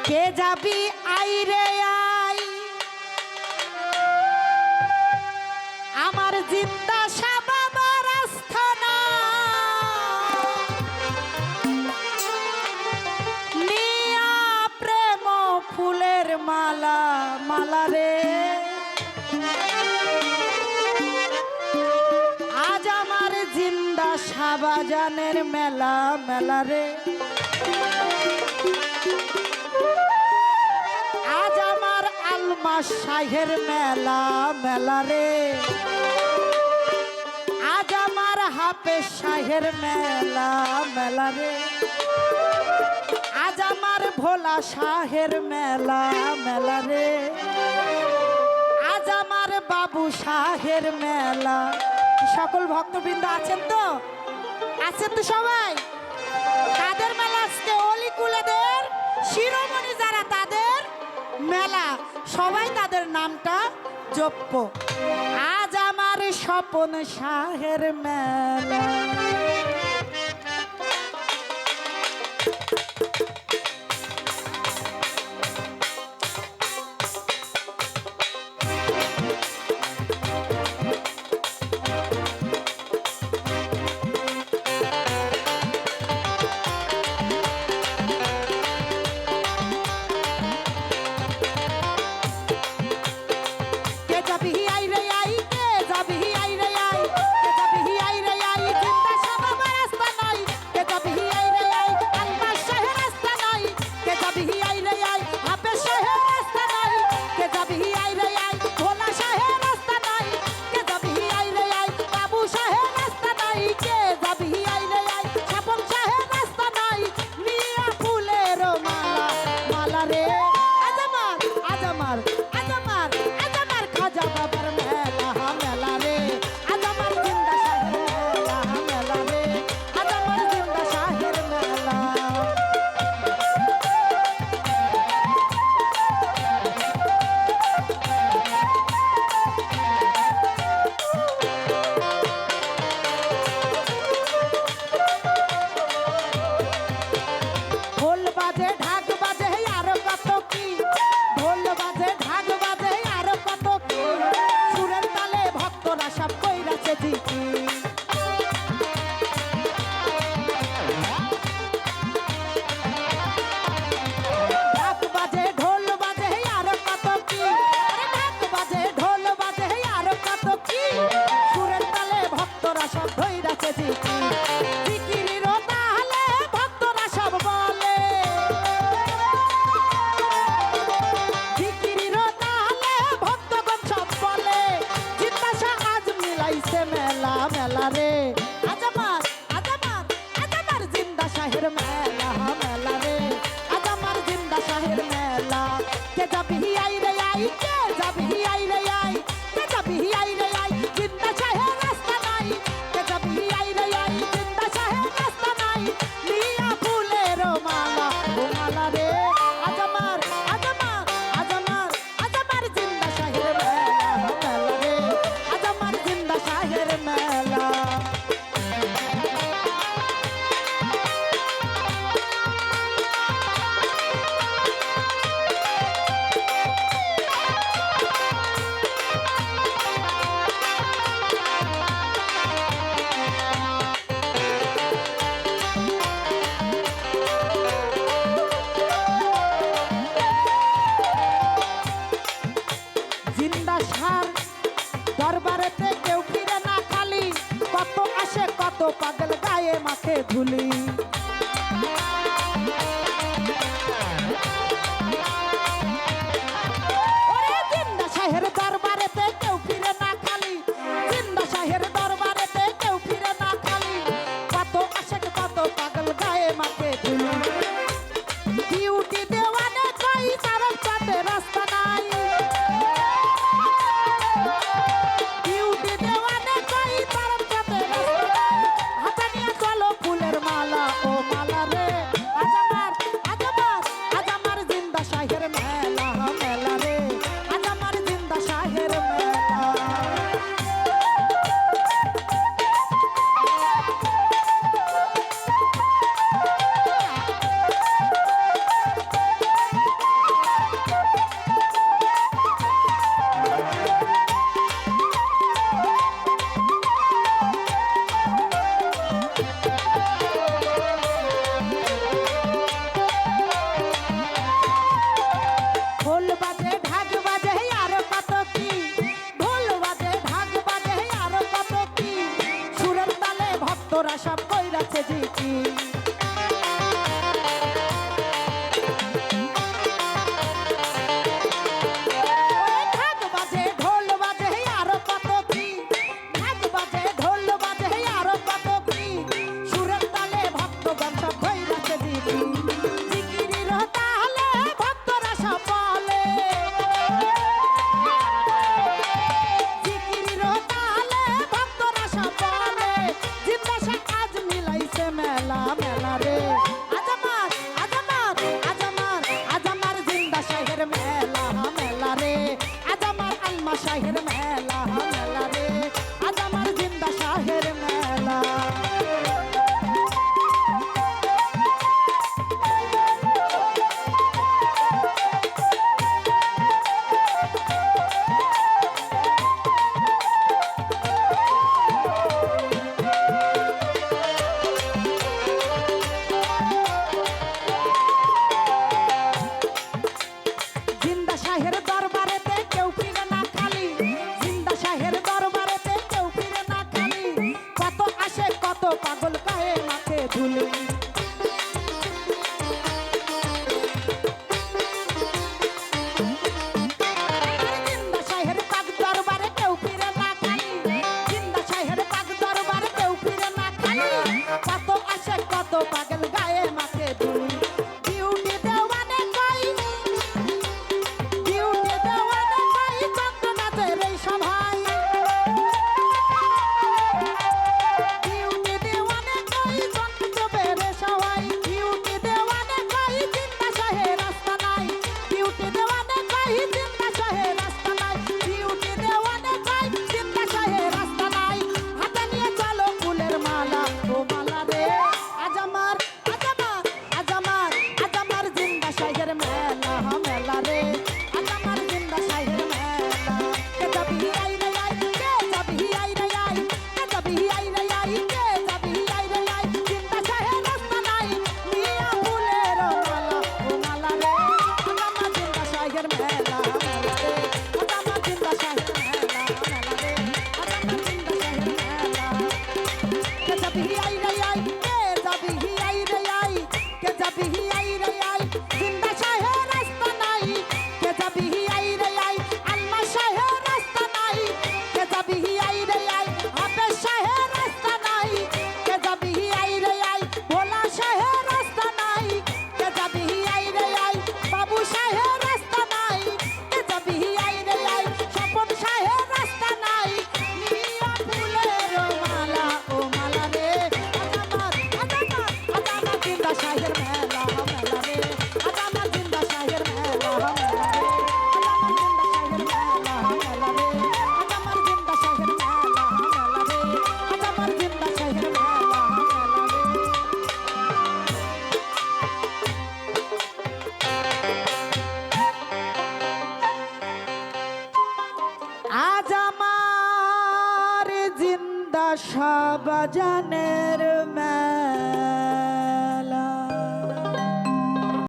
কে যাবি আই রে আই আমার জিন্দা শাবাবার আস্থানা নিয়া প্রেম ফুলের মালা মালা রে আজ আমার জিন্দা শাহবাজানের মেলা মেলা রে আজ আমার আলমা শাহের মেলা মেলা রে আজ আমার হাফেজ শাহের মেলা মেলা রে আজ আমার ভোলা শাহের মেলা মেলা রে আজ আমার বাবু শাহের মেলা। সকল ভক্তবৃন্দ আছেন তো সবাই? তাদের মেলা আজকে অলিকুলেদের শিরোমণি যারা তাদের মেলা, সবাই তাদের নামটা জপ্য। আজ আমার স্বপন শাহের মেলা। মেলা রে আজ আমার জিন্দা শাহের মেলা মেলা রে আজ আমার জিন্দা শাহের মেলা। কে যাবি আই রে আই কে যাবি আই রে আই কে যাবি আই রে আই জিন্দা শাহের রাস্তা নাই কে যাবি আই রে আই জিন্দা শাহের রাস্তা নাই নিয়া ফুলের মালা ও মালা রে আজ আমার জিন্দা শাহের মেলা মেলা রে আজ আমার জিন্দা শাহের মেলা। জিন্দা শাহের মেলা মেলা রে আজ আমার জিন্দা শাহের মেলা মেলা রে আজ আমার জিন্দা শাহের মেলা মেলা রে আজ আমার জিন্দা শাহের মেলা মেলা রে আজ আমার জিন্দা শাহের মেলা মেলা রে আজ আমার জিন্দা শাহ বাজানে